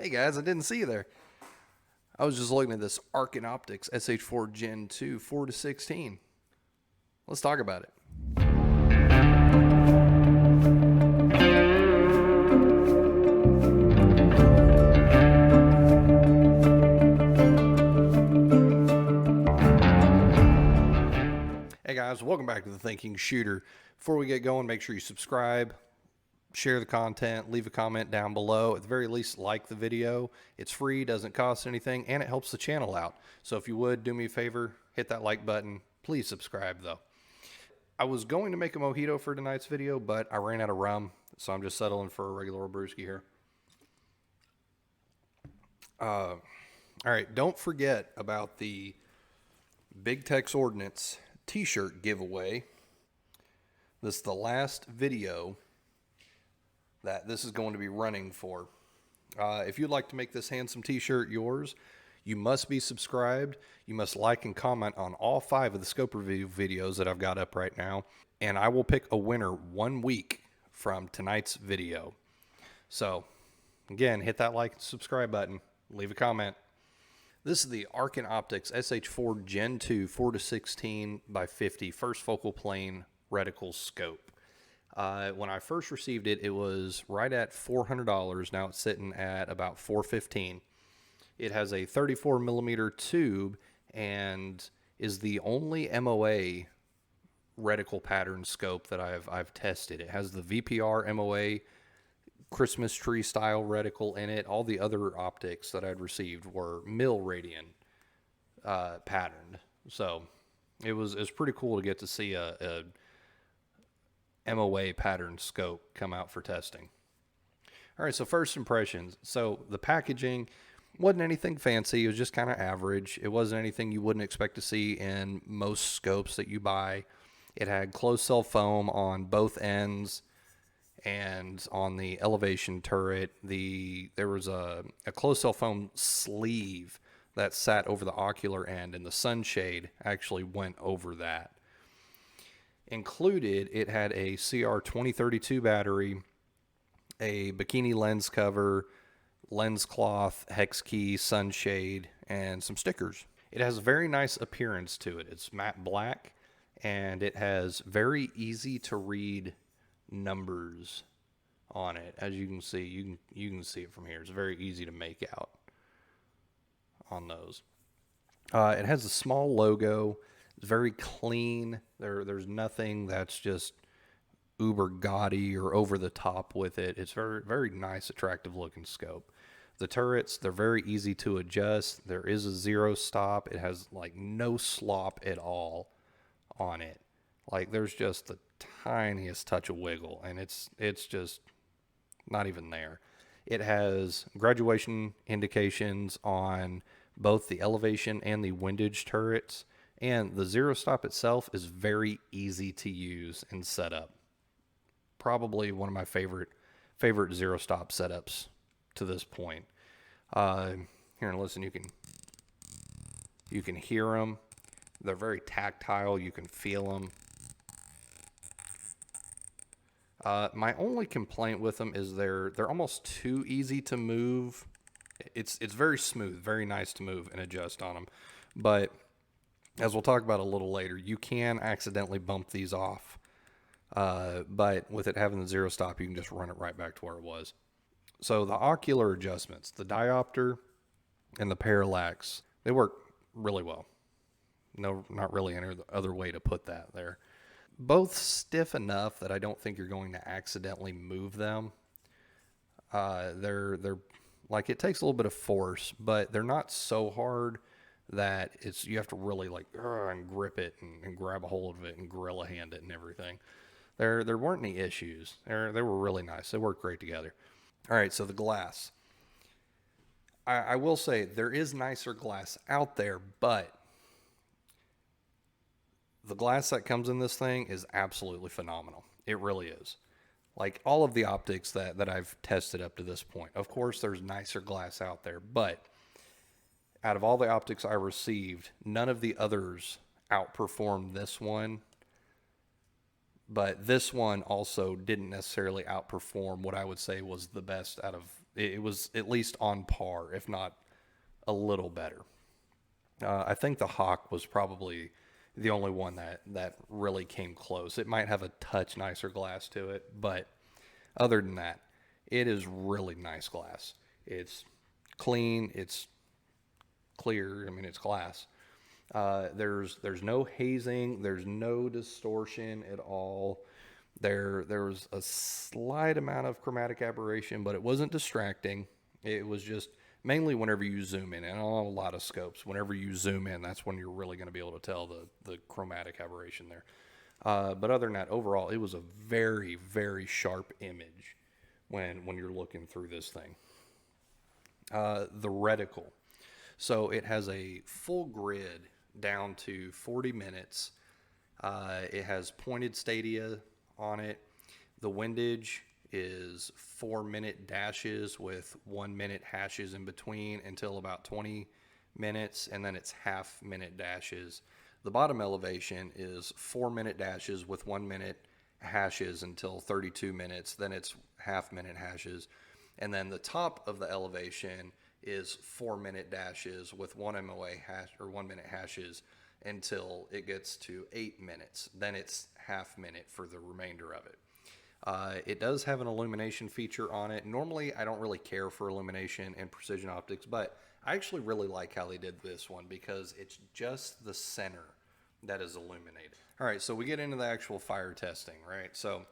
Hey guys, I didn't see you there. I was just looking at this Arken Optics SH4 Gen II 4-16. Let's talk about it. Hey guys, welcome back to the Thinking Shooter. Before we get going, make sure you subscribe, share the content, leave a comment down below. At the very least, like the video. It's free, doesn't cost anything, and it helps the channel out. So if you would, do me a favor, hit that like button. Please subscribe though. I was going to make a mojito for tonight's video, but I ran out of rum, so I'm just settling for a regular brewski here. All right, don't forget about the Big Tex Ordnance t-shirt giveaway. This is the last video that this is going to be running for. If you'd like to make this handsome t-shirt yours, you must be subscribed. You must like and comment on all 5 of the scope review videos that I've got up right now, and I will pick a winner 1 week from tonight's video. So again, hit that like and subscribe button, leave a comment. This is the Arken Optics SH4 Gen II 4-16x50 first focal plane reticle scope. When I first received it, it was right at $400. Now it's sitting at about $415. It has a 34mm tube and is the only MOA reticle pattern scope that I've tested. It has the VPR MOA Christmas tree style reticle in it. All the other optics that I'd received were mil radian patterned. So it was pretty cool to get to see a MOA pattern scope come out for testing. All right, so first impressions. So the packaging wasn't anything fancy. It was just kind of average. It wasn't anything you wouldn't expect to see in most scopes that you buy. It had closed cell foam on both ends, and on the elevation turret, there was a closed cell foam sleeve that sat over the ocular end, and the sunshade actually went over that. Included, it had a CR2032 battery, a bikini lens cover, lens cloth, hex key, sunshade, and some stickers. It has a very nice appearance to it. It's matte black, and it has very easy to read numbers on it. As you can see, you can see it from here. It's very easy to make out on those. It has a small logo. It's very clean. There's nothing that's just uber gaudy or over the top with it. It's very, very nice, attractive looking scope. The turrets, they're very easy to adjust. There is a zero stop. It has like no slop at all on it. Like there's just the tiniest touch of wiggle, and it's just not even there. It has graduation indications on both the elevation and the windage turrets, and the zero stop itself is very easy to use and set up. Probably one of my favorite zero stop setups to this point. Here, and listen, you can hear them. They're very tactile. You can feel them. My only complaint with them is they're almost too easy to move. It's very smooth, very nice to move and adjust on them. But as we'll talk about a little later, you can accidentally bump these off. But with it having the zero stop, you can just run it right back to where it was. So the ocular adjustments, the diopter and the parallax, they work really well. No, not really any other way to put that there. Both stiff enough that I don't think you're going to accidentally move them. They're like, it takes a little bit of force, but they're not so hard that you have to really like and grip it and grab a hold of it and gorilla hand it and everything. There weren't any issues. They were really nice. They worked great together. All right, so the glass. I will say there is nicer glass out there, but the glass that comes in this thing is absolutely phenomenal. It really is. Like all of the optics that I've tested up to this point. Of course, there's nicer glass out there, but out of all the optics I received, none of the others outperformed this one. But this one also didn't necessarily outperform what I would say was the best out of It was at least on par, if not a little better. I think the Hawk was probably the only one that really came close. It might have a touch nicer glass to it, but other than that, it is really nice glass. It's clean, it's clear. I mean, it's glass. There's no hazing, there's no distortion at all. There was a slight amount of chromatic aberration, but it wasn't distracting. It was just mainly whenever you zoom in, and on a lot of scopes, whenever you zoom in, that's when you're really going to be able to tell the chromatic aberration there. But other than that, overall, it was a very, very sharp image when you're looking through this thing. The reticle. So it has a full grid down to 40 minutes. It has pointed stadia on it. The windage is 4-minute dashes with 1-minute hashes in between until about 20 minutes, and then it's half-minute dashes. The bottom elevation is 4-minute dashes with 1-minute hashes until 32 minutes, then it's half-minute hashes. And then the top of the elevation is 4-minute dashes with 1 MOA hash or 1-minute hashes until it gets to 8 minutes. Then it's half-minute for the remainder of it. It does have an illumination feature on it. Normally, I don't really care for illumination in precision optics, but I actually really like how they did this one because it's just the center that is illuminated. All right, so we get into the actual fire testing, right? So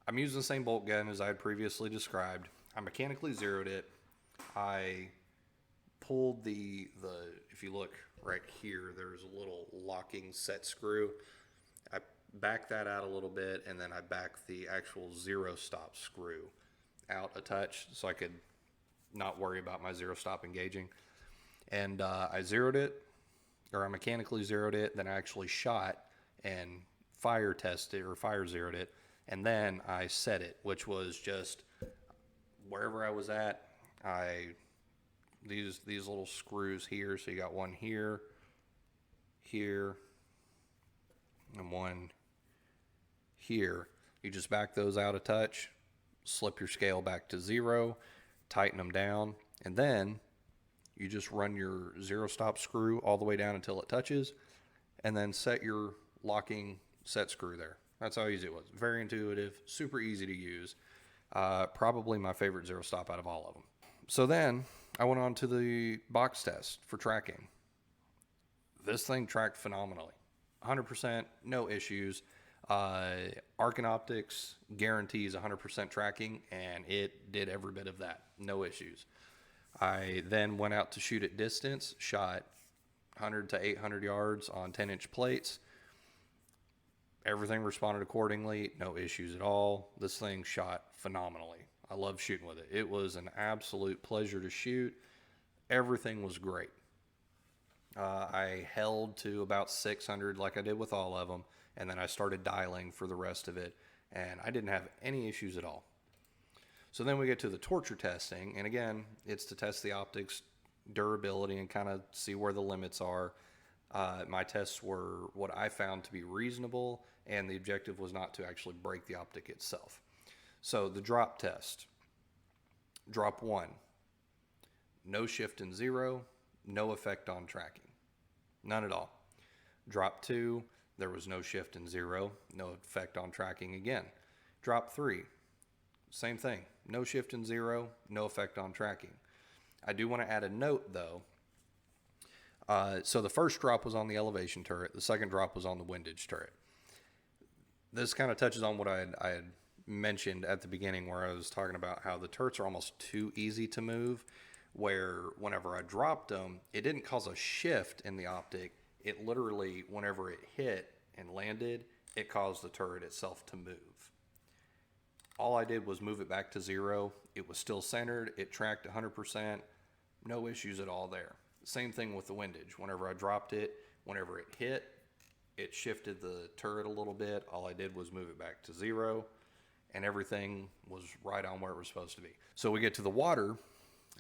I'm using the same bolt gun as I had previously described. I mechanically zeroed it. I pulled the if you look right here, there's a little locking set screw. I back that out a little bit, and then I back the actual zero stop screw out a touch so I could not worry about my zero stop engaging. And I zeroed it, or I mechanically zeroed it, then I actually shot and fire tested or fire zeroed it, and then I set it, which was just wherever I was at. These little screws here, so you got one here, here, and one here. You just back those out a touch, slip your scale back to 0, tighten them down, and then you just run your zero stop screw all the way down until it touches, and then set your locking set screw there. That's how easy it was. Very intuitive, super easy to use. Probably my favorite zero stop out of all of them. So then I went on to the box test for tracking. This thing tracked phenomenally. 100%, no issues. Arken Optics guarantees 100% tracking, and it did every bit of that. No issues. I then went out to shoot at distance, shot 100 to 800 yards on 10-inch plates. Everything responded accordingly, no issues at all. This thing shot phenomenally. I love shooting with it. It was an absolute pleasure to shoot. Everything was great. I held to about 600 like I did with all of them, and then I started dialing for the rest of it, and I didn't have any issues at all. So then we get to the torture testing, and again, it's to test the optics durability and kind of see where the limits are. My tests were what I found to be reasonable, and the objective was not to actually break the optic itself. So the drop test. Drop 1, no shift in 0, no effect on tracking. None at all. Drop 2, there was no shift in 0, no effect on tracking again. Drop 3, same thing. No shift in 0, no effect on tracking. I do want to add a note though. So the first drop was on the elevation turret. The second drop was on the windage turret. This kind of touches on what I had mentioned at the beginning, where I was talking about how the turrets are almost too easy to move, where whenever I dropped them, it didn't cause a shift in the optic. It literally, whenever it hit and landed, it caused the turret itself to move. All I did was move it back to 0. It was still centered. It tracked 100%. No issues at all there. Same thing with the windage. Whenever I dropped it, whenever it hit, it shifted the turret a little bit. All I did was move it back to 0, and everything was right on where it was supposed to be. So we get to the water.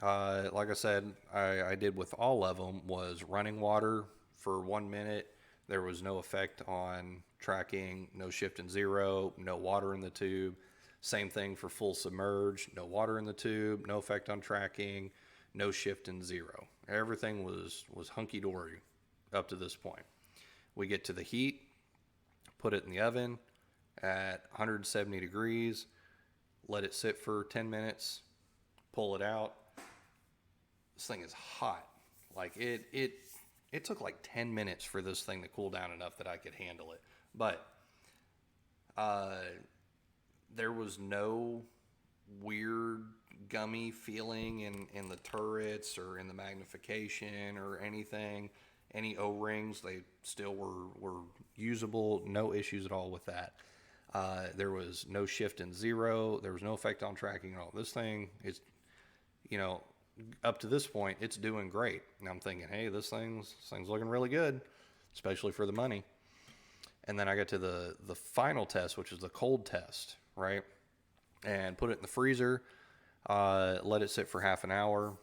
Like I said, I did with all of them was running water for 1 minute. There was no effect on tracking, no shift in 0, no water in the tube. Same thing for full submerge, no water in the tube, no effect on tracking, no shift in zero. Everything was hunky-dory up to this point. We get to the heat, put it in the oven at 170 degrees, let it sit for 10 minutes, pull it out. This thing is hot. Like it took like 10 minutes for this thing to cool down enough that I could handle it. But there was no weird gummy feeling in the turrets or in the magnification or anything. Any O-rings, they still were usable. No issues at all with that. There was no shift in zero. There was no effect on tracking at all. This thing is, up to this point, it's doing great. And I'm thinking, hey, this thing's looking really good, especially for the money. And then I got to the final test, which is the cold test, right? And put it in the freezer, let it sit for half an hour,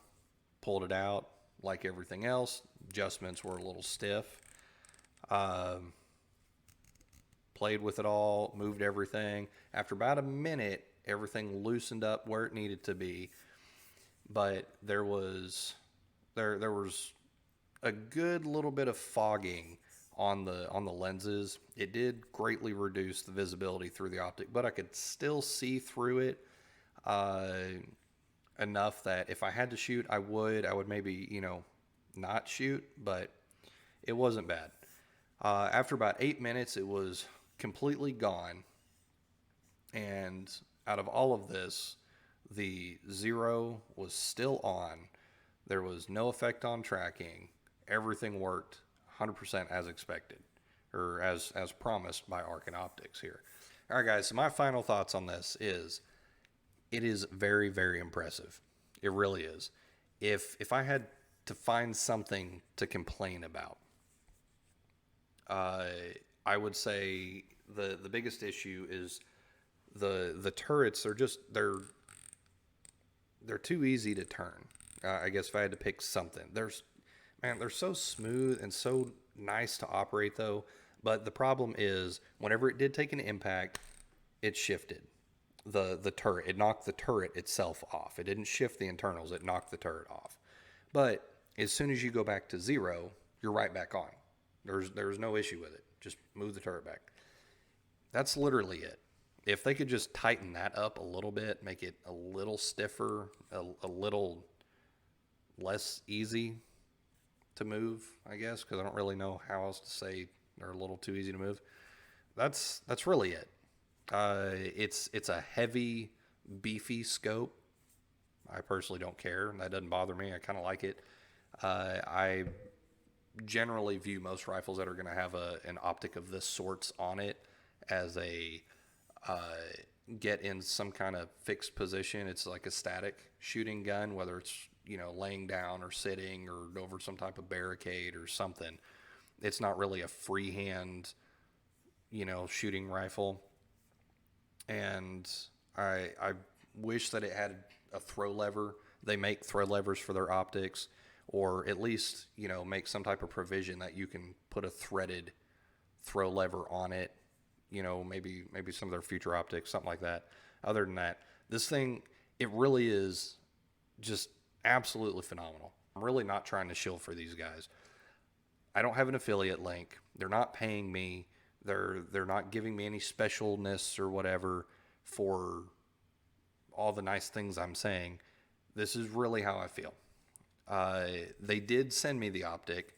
pulled it out. Like everything else, adjustments were a little stiff. Played with it all, moved everything. After about a minute, everything loosened up where it needed to be. But there was a good little bit of fogging on the lenses. It did greatly reduce the visibility through the optic, but I could still see through it enough that if I had to shoot, I would maybe not shoot, but it wasn't bad. After about 8 minutes, it was completely gone, and out of all of this, the zero was still on. There was no effect on tracking. Everything worked 100% as expected, or as promised by Arken Optics here. All right, guys, so my final thoughts on this is it is very, very impressive. It really is. If I had to find something to complain about, I would say the biggest issue is the turrets are just they're too easy to turn. I guess if I had to pick something, they're so smooth and so nice to operate though. But the problem is whenever it did take an impact, it shifted the turret. It knocked the turret itself off. It didn't shift the internals. It knocked the turret off. But as soon as you go back to zero, you're right back on. There's no issue with it. Just move the turret back. That's literally it. If they could just tighten that up a little bit, make it a little stiffer, a little less easy to move, I guess, because I don't really know how else to say they're a little too easy to move. That's really it. It's a heavy, beefy scope. I personally don't care. That doesn't bother me. I kind of like it. I generally view most rifles that are going to have an optic of this sorts on it as a get in some kind of fixed position. It's like a static shooting gun, whether it's laying down or sitting or over some type of barricade or something. It's not really a freehand shooting rifle. And I wish that it had a throw lever. They make throw levers for their optics, or at least make some type of provision that you can put a threaded throw lever on it. Maybe some of their future optics, something like that. Other than that, this thing, it really is just absolutely phenomenal. I'm really not trying to shill for these guys. I don't have an affiliate link. They're not paying me. They're not giving me any specialness or whatever for all the nice things I'm saying. This is really how I feel. They did send me the optic.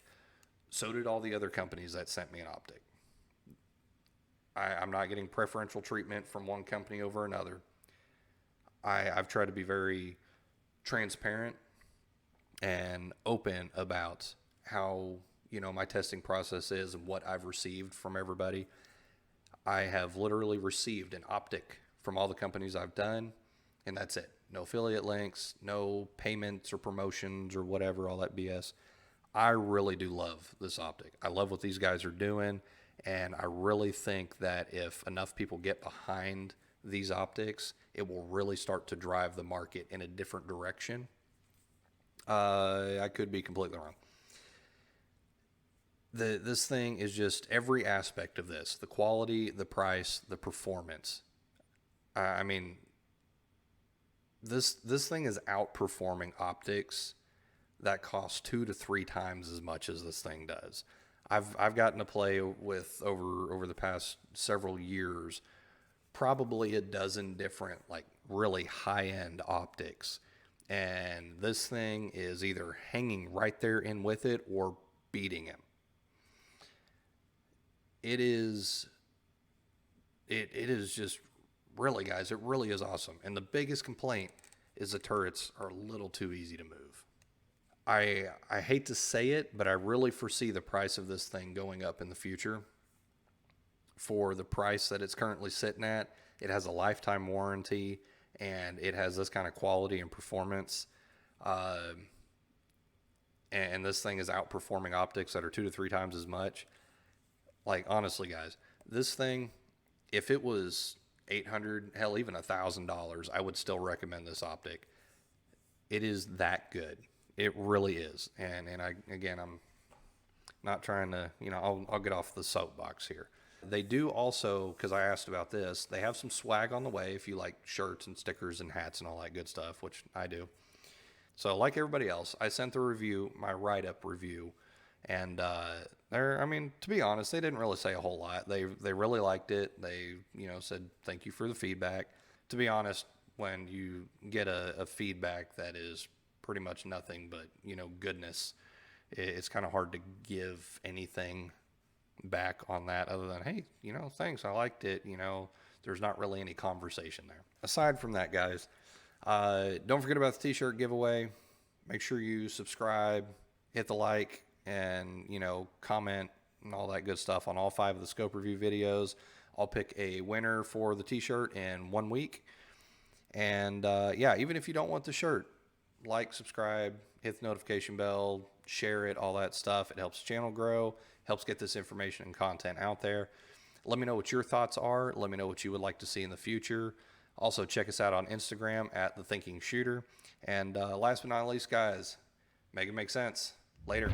So did all the other companies that sent me an optic. I'm not getting preferential treatment from one company over another. I've tried to be very transparent and open about how my testing process is and what I've received from everybody. I have literally received an optic from all the companies I've done, and that's it. No affiliate links, no payments or promotions or whatever, all that BS. I really do love this optic. I love what these guys are doing, and I really think that if enough people get behind these optics, it will really start to drive the market in a different direction. I could be completely wrong. This thing is just every aspect of this, the quality, the price, the performance. I mean, this thing is outperforming optics that cost 2 to 3 times as much as this thing does. I've gotten to play with over the past several years, probably a dozen different like really high end optics, and this thing is either hanging right there in with it or beating him. It is just really, guys, it really is awesome. And the biggest complaint is the turrets are a little too easy to move. I hate to say it, but I really foresee the price of this thing going up in the future. For the price that it's currently sitting at, it has a lifetime warranty, and it has this kind of quality and performance. And this thing is outperforming optics that are 2 to 3 times as much. Like, honestly, guys, this thing, if it was $800, hell, even $1,000, I would still recommend this optic. It is that good. It really is. And I'm not trying to, I'll get off the soapbox here. They do also, because I asked about this, they have some swag on the way if you like shirts and stickers and hats and all that good stuff, which I do. So like everybody else, I sent the review, my write-up review, and to be honest, they didn't really say a whole lot. They really liked it. They, said thank you for the feedback. To be honest, when you get a feedback that is pretty much nothing but, goodness, it's kind of hard to give anything back on that other than, hey, thanks, I liked it. There's not really any conversation there. Aside from that, guys, don't forget about the t-shirt giveaway. Make sure you subscribe, hit the like, and comment and all that good stuff on all 5 of the scope review videos. I'll pick a winner for the t-shirt in 1 week. And even if you don't want the shirt, like, subscribe, hit the notification bell, share it, all that stuff. It helps the channel grow, helps get this information and content out there. Let me know what your thoughts are. Let me know what you would like to see in the future. Also, check us out on Instagram at The Thinking Shooter. And last but not least, guys, make it make sense. Later.